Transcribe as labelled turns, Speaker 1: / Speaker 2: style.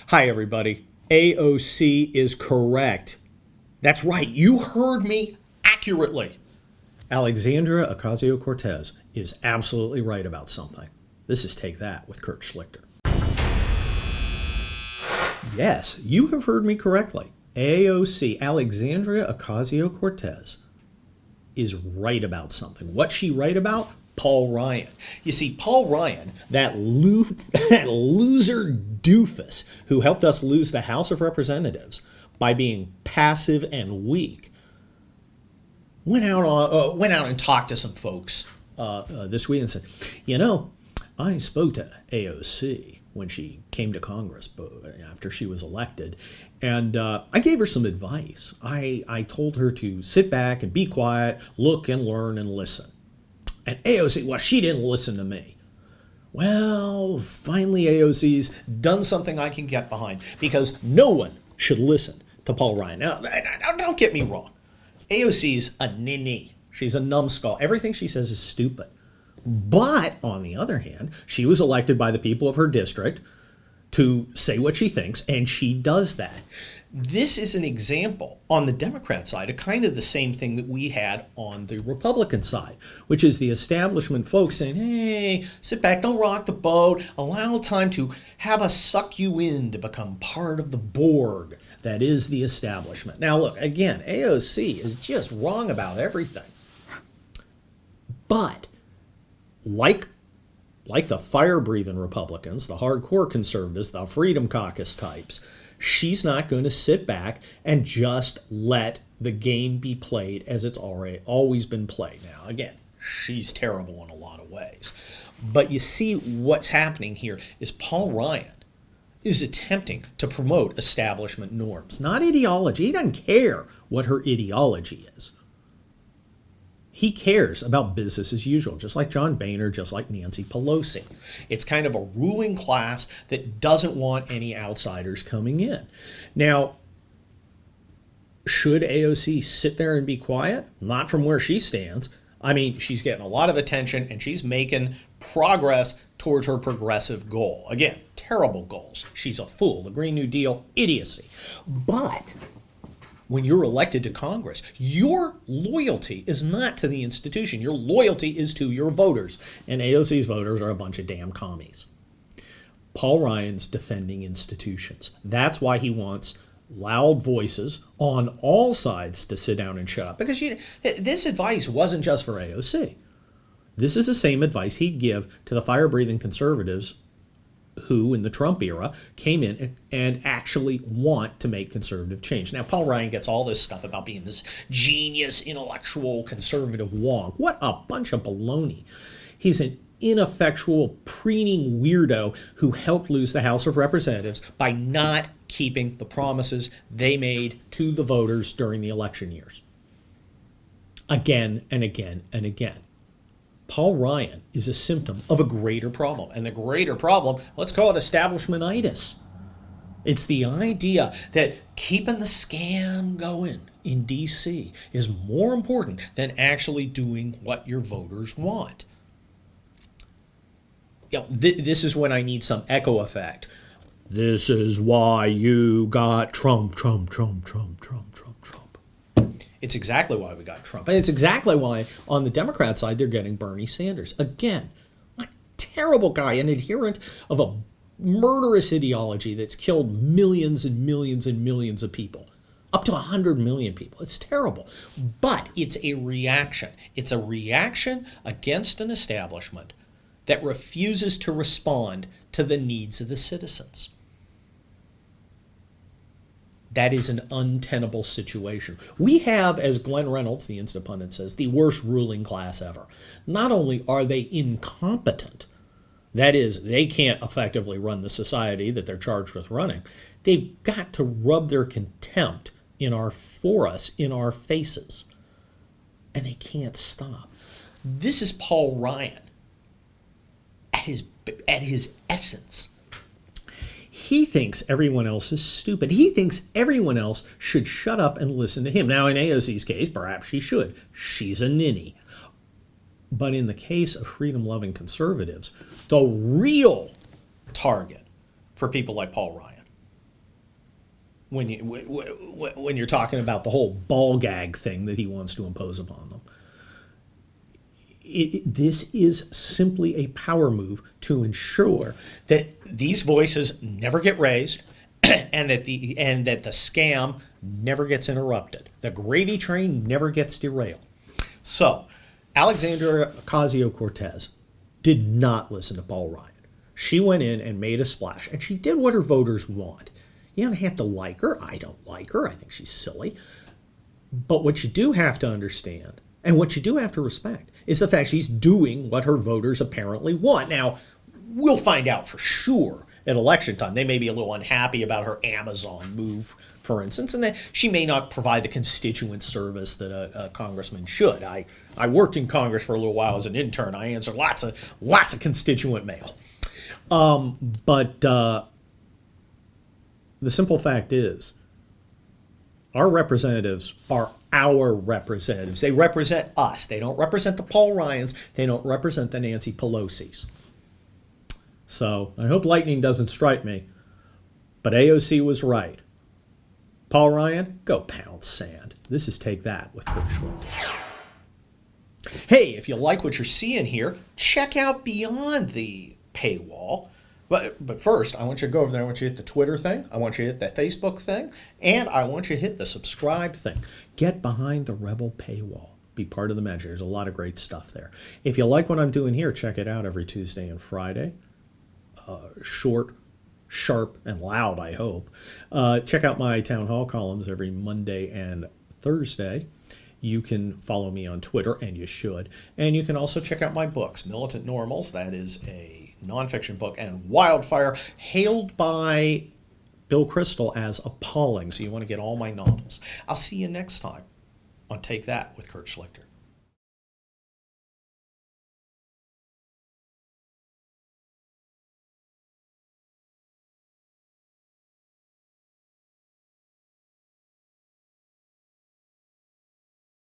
Speaker 1: Hi, everybody. AOC is correct. That's right. You heard me accurately. Alexandria Ocasio-Cortez is absolutely right about something. This is Take That with Kurt Schlichter. Yes, you have heard me correctly. AOC, Alexandria Ocasio-Cortez, is right about something. What's she right about? Paul Ryan. You see, Paul Ryan, that loser doofus who helped us lose the House of Representatives by being passive and weak, went out and talked to some folks this week and said, I spoke to AOC when she came to Congress after she was elected, and I gave her some advice. I told her to sit back and be quiet, look and learn and listen. And AOC, well, she didn't listen to me. Well, finally AOC's done something I can get behind, because no one should listen to Paul Ryan. Now, don't get me wrong. AOC's a ninny. She's a numbskull. Everything she says is stupid. But, on the other hand, she was elected by the people of her district to say what she thinks, and she does that. This is an example on the Democrat side of kind of the same thing that we had on the Republican side, which is the establishment folks saying, hey, sit back, don't rock the boat, allow time to have us suck you in to become part of the Borg that is the establishment. Now, look, again, AOC is just wrong about everything. But, like the fire-breathing Republicans, the hardcore conservatives, the Freedom Caucus types, she's not going to sit back and just let the game be played as it's always been played. Now, again, she's terrible in a lot of ways. But you see what's happening here is Paul Ryan is attempting to promote establishment norms, not ideology. He doesn't care what her ideology is. He cares about business as usual, just like John Boehner, just like Nancy Pelosi. It's kind of a ruling class that doesn't want any outsiders coming in. Now, should AOC sit there and be quiet? Not from where she stands. I mean, she's getting a lot of attention and she's making progress towards her progressive goal. Again, terrible goals. She's a fool. The Green New Deal, idiocy. But when you're elected to Congress, your loyalty is not to the institution. Your loyalty is to your voters. And AOC's voters are a bunch of damn commies. Paul Ryan's defending institutions. That's why he wants loud voices on all sides to sit down and shut up. Because this advice wasn't just for AOC. This is the same advice he'd give to the fire-breathing conservatives who, in the Trump era, came in and actually want to make conservative change. Now, Paul Ryan gets all this stuff about being this genius, intellectual, conservative wonk. What a bunch of baloney. He's an ineffectual, preening weirdo who helped lose the House of Representatives by not keeping the promises they made to the voters during the election years. Again and again and again. Paul Ryan is a symptom of a greater problem. And the greater problem, let's call it establishmentitis. It's the idea that keeping the scam going in D.C. is more important than actually doing what your voters want. This is when I need some echo effect. This is why you got Trump. It's exactly why we got Trump. And it's exactly why on the Democrat side they're getting Bernie Sanders. Again, a terrible guy, an adherent of a murderous ideology that's killed millions and millions and millions of people. Up to 100 million people. It's terrible. But it's a reaction. It's a reaction against an establishment that refuses to respond to the needs of the citizens. That is an untenable situation. We have, as Glenn Reynolds, the Instant Pundit, says, the worst ruling class ever. Not only are they incompetent, that is, they can't effectively run the society that they're charged with running, they've got to rub their contempt for us in our faces. And they can't stop. This is Paul Ryan at his essence. He thinks everyone else is stupid. He thinks everyone else should shut up and listen to him. Now, in AOC's case, perhaps she should. She's a ninny. But in the case of freedom-loving conservatives, the real target for people like Paul Ryan when you're talking about the whole ball gag thing that he wants to impose upon them. This is simply a power move to ensure that these voices never get raised, and that the scam never gets interrupted. The gravy train never gets derailed. So, Alexandria Ocasio-Cortez did not listen to Paul Ryan. She went in and made a splash, and she did what her voters want. You don't have to like her. I don't like her. I think she's silly. But what you do have to understand, and what you do have to respect, is the fact she's doing what her voters apparently want. Now, we'll find out for sure at election time. They may be a little unhappy about her Amazon move, for instance, and that she may not provide the constituent service that a congressman should. I worked in Congress for a little while as an intern. I answered lots of constituent mail. But the simple fact is, our representatives are our representatives. They represent us. They don't represent the Paul Ryans. They don't represent the Nancy Pelosi's. So I hope lightning doesn't strike me, but AOC was right. Paul Ryan, go pound sand. This is Take That with Kurt Schlichter. Hey, if you like what you're seeing here, check out Beyond the Paywall. But first, I want you to go over there. I want you to hit the Twitter thing. I want you to hit the Facebook thing. And I want you to hit the subscribe thing. Get behind the Rebel paywall. Be part of the magic. There's a lot of great stuff there. If you like what I'm doing here, check it out every Tuesday and Friday. Short, sharp, and loud, I hope. Check out my town hall columns every Monday and Thursday. You can follow me on Twitter, and you should. And you can also check out my books, Militant Normals. That is a nonfiction book, and Wildfire, hailed by Bill Crystal as appalling. So you want to get all my novels. I'll see you next time on Take That with Kurt Schlichter.